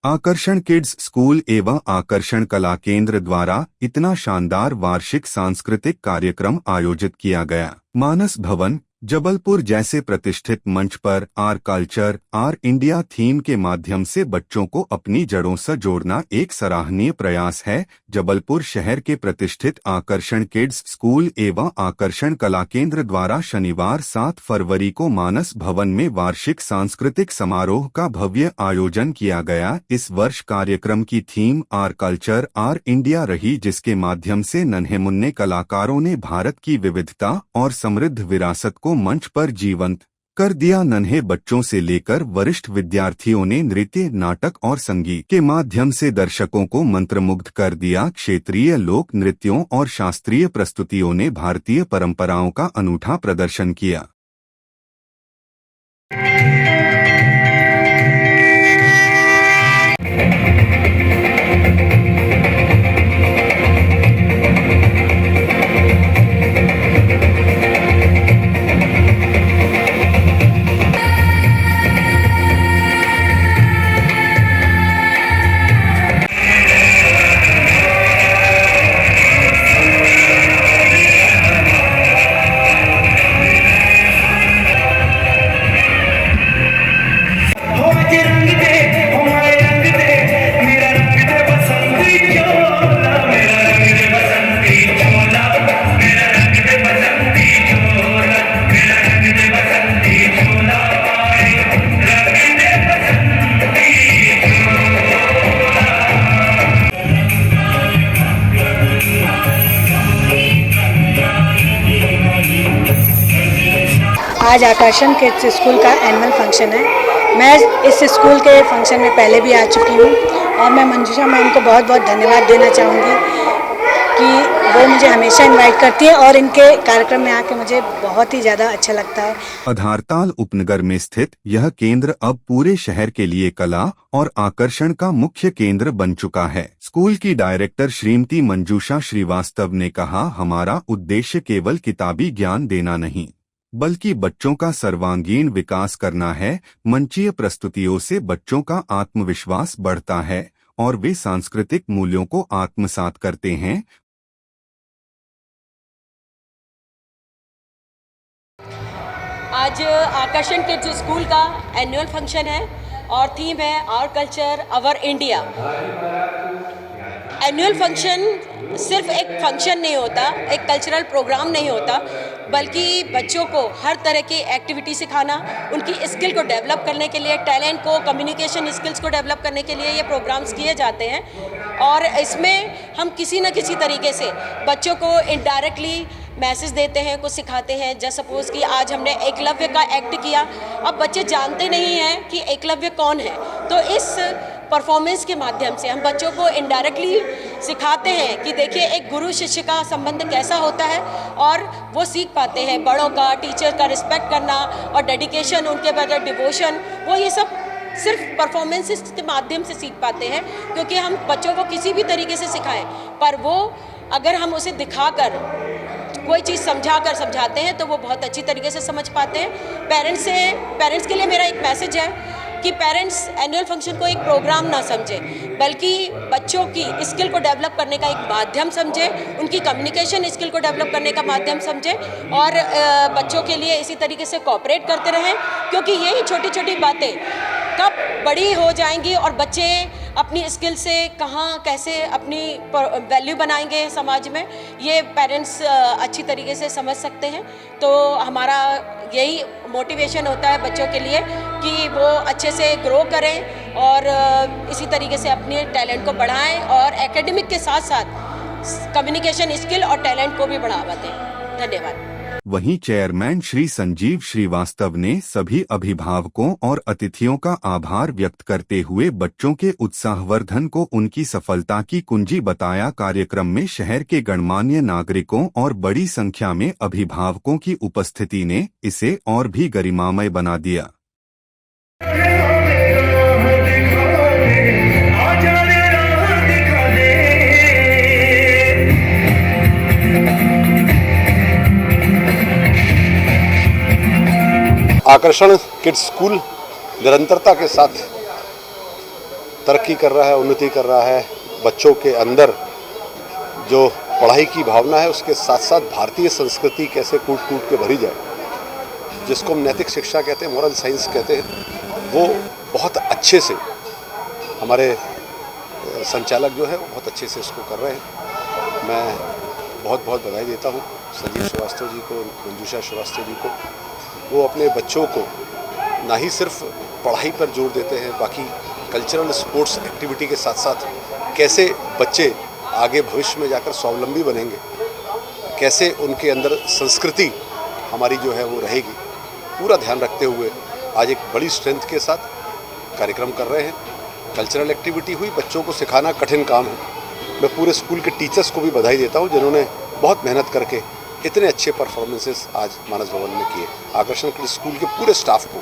आकर्षण kids school एवं आकर्षण कला केंद्र द्वारा इतना शानदार वार्षिक सांस्कृतिक कार्यक्रम आयोजित किया गया। मानस भवन जबलपुर जैसे प्रतिष्ठित मंच पर our culture R India theme के माध्यम से बच्चों को अपनी जड़ों से जोड़ना एक सराहनीय प्रयास है। जबलपुर शहर के प्रतिष्ठित आकर्षण किड्स स्कूल एवं आकर्षण कला केंद्र द्वारा शनिवार 7 फरवरी को मानस भवन में वार्षिक सांस्कृतिक समारोह का भव्य आयोजन किया गया। इस वर्ष कार्यक्रम की theme our culture R India रही, जिसके माध्यम से नन्हे मुन्ने कलाकारों ने भारत की विविधता और समृद्ध विरासत को मंच पर जीवंत कर दिया। नन्हे बच्चों से लेकर वरिष्ठ विद्यार्थियों ने नृत्य, नाटक और संगीत के माध्यम से दर्शकों को मंत्रमुग्ध कर दिया। क्षेत्रीय लोक नृत्यों और शास्त्रीय प्रस्तुतियों ने भारतीय परंपराओं का अनूठा प्रदर्शन किया। आज आकर्षण किड्स स्कूल का एनुअल फंक्शन है। मैं इस स्कूल के फंक्शन में पहले भी आ चुकी हूँ और मैं मंजूषा मैम को बहुत बहुत धन्यवाद देना चाहूँगी कि वो मुझे हमेशा इनवाइट करती है और इनके कार्यक्रम में आके मुझे बहुत ही ज़्यादा अच्छा लगता है। आधारताल उपनगर में स्थित यह केंद्र अब पूरे शहर के लिए कला और आकर्षण का मुख्य केंद्र बन चुका है। स्कूल की डायरेक्टर श्रीमती मंजूषा श्रीवास्तव ने कहा, हमारा उद्देश्य केवल किताबी ज्ञान देना नहीं बल्कि बच्चों का सर्वांगीण विकास करना है। मंचीय प्रस्तुतियों से बच्चों का आत्मविश्वास बढ़ता है और वे सांस्कृतिक मूल्यों को आत्मसात करते हैं। आज आकर्षण किड्स स्कूल का एनुअल फंक्शन है और थीम है our culture our India. Annual function सिर्फ एक फंक्शन नहीं होता, एक कल्चरल प्रोग्राम नहीं होता, बल्कि बच्चों को हर तरह की एक्टिविटी सिखाना, उनकी स्किल को डेवलप करने के लिए, टैलेंट को, कम्युनिकेशन स्किल्स को डेवलप करने के लिए ये प्रोग्राम्स किए जाते हैं। और इसमें हम किसी न किसी तरीके से बच्चों को इनडायरेक्टली मैसेज देते हैं, कुछ सिखाते हैं। जैसे सपोज़ कि आज हमने एकलव्य का एक्ट किया। अब बच्चे जानते नहीं हैं कि एकलव्य कौन है, तो इस परफॉर्मेंस के माध्यम से हम बच्चों को इनडायरेक्टली सिखाते हैं कि देखिए एक गुरु शिष्य का संबंध कैसा होता है, और वो सीख पाते हैं बड़ों का, टीचर का रिस्पेक्ट करना और डेडिकेशन, उनके बगैर डिवोशन, वो ये सब सिर्फ परफॉर्मेंसेस के माध्यम से सीख पाते हैं। क्योंकि हम बच्चों को किसी भी तरीके से सिखाएं, पर वो अगर हम उसे दिखाकर कोई चीज़ समझाते हैं तो वो बहुत अच्छी तरीके से समझ पाते हैं। पेरेंट्स के लिए मेरा एक मैसेज है कि पेरेंट्स एनुअल फंक्शन को एक प्रोग्राम ना समझें, बल्कि बच्चों की स्किल को डेवलप करने का एक माध्यम समझें, उनकी कम्युनिकेशन स्किल को डेवलप करने का माध्यम समझें और बच्चों के लिए इसी तरीके से कोऑपरेट करते रहें। क्योंकि यही छोटी छोटी बातें कब बड़ी हो जाएंगी और बच्चे अपनी स्किल से कहाँ कैसे अपनी वैल्यू बनाएंगे समाज में, ये पेरेंट्स अच्छी तरीके से समझ सकते हैं। तो हमारा यही मोटिवेशन होता है बच्चों के लिए कि वो अच्छे से ग्रो करें और इसी तरीके से अपने टैलेंट को बढ़ाएं और एकेडमिक के साथ साथ कम्युनिकेशन स्किल और टैलेंट को भी बढ़ावा दें। धन्यवाद। वहीं चेयरमैन श्री संजीव श्रीवास्तव ने सभी अभिभावकों और अतिथियों का आभार व्यक्त करते हुए बच्चों के उत्साहवर्धन को उनकी सफलता की कुंजी बताया। कार्यक्रम में शहर के गणमान्य नागरिकों और बड़ी संख्या में अभिभावकों की उपस्थिति ने इसे और भी गरिमामय बना दिया। आकर्षण किड्स स्कूल निरंतरता के साथ तरक्की कर रहा है, उन्नति कर रहा है। बच्चों के अंदर जो पढ़ाई की भावना है उसके साथ साथ भारतीय संस्कृति कैसे कूट कूट के भरी जाए, जिसको हम नैतिक शिक्षा कहते हैं, मॉरल साइंस कहते हैं, वो बहुत अच्छे से हमारे संचालक जो है वो बहुत अच्छे से इसको कर रहे हैं। मैं बहुत बहुत बधाई देता हूँ संजीव श्रीवास्तव जी को, मंजूषा श्रीवास्तव जी को। वो अपने बच्चों को ना ही सिर्फ पढ़ाई पर जोर देते हैं, बाकी कल्चरल स्पोर्ट्स एक्टिविटी के साथ साथ कैसे बच्चे आगे भविष्य में जाकर स्वावलंबी बनेंगे, कैसे उनके अंदर संस्कृति हमारी जो है वो रहेगी, पूरा ध्यान रखते हुए आज एक बड़ी स्ट्रेंथ के साथ कार्यक्रम कर रहे हैं। कल्चरल एक्टिविटी हुई, बच्चों को सिखाना कठिन काम है। मैं पूरे स्कूल के टीचर्स को भी बधाई देता हूं जिन्होंने बहुत मेहनत करके इतने अच्छे परफॉर्मेंसेस आज मानस भवन में किए। आकर्षण स्कूल के पूरे स्टाफ को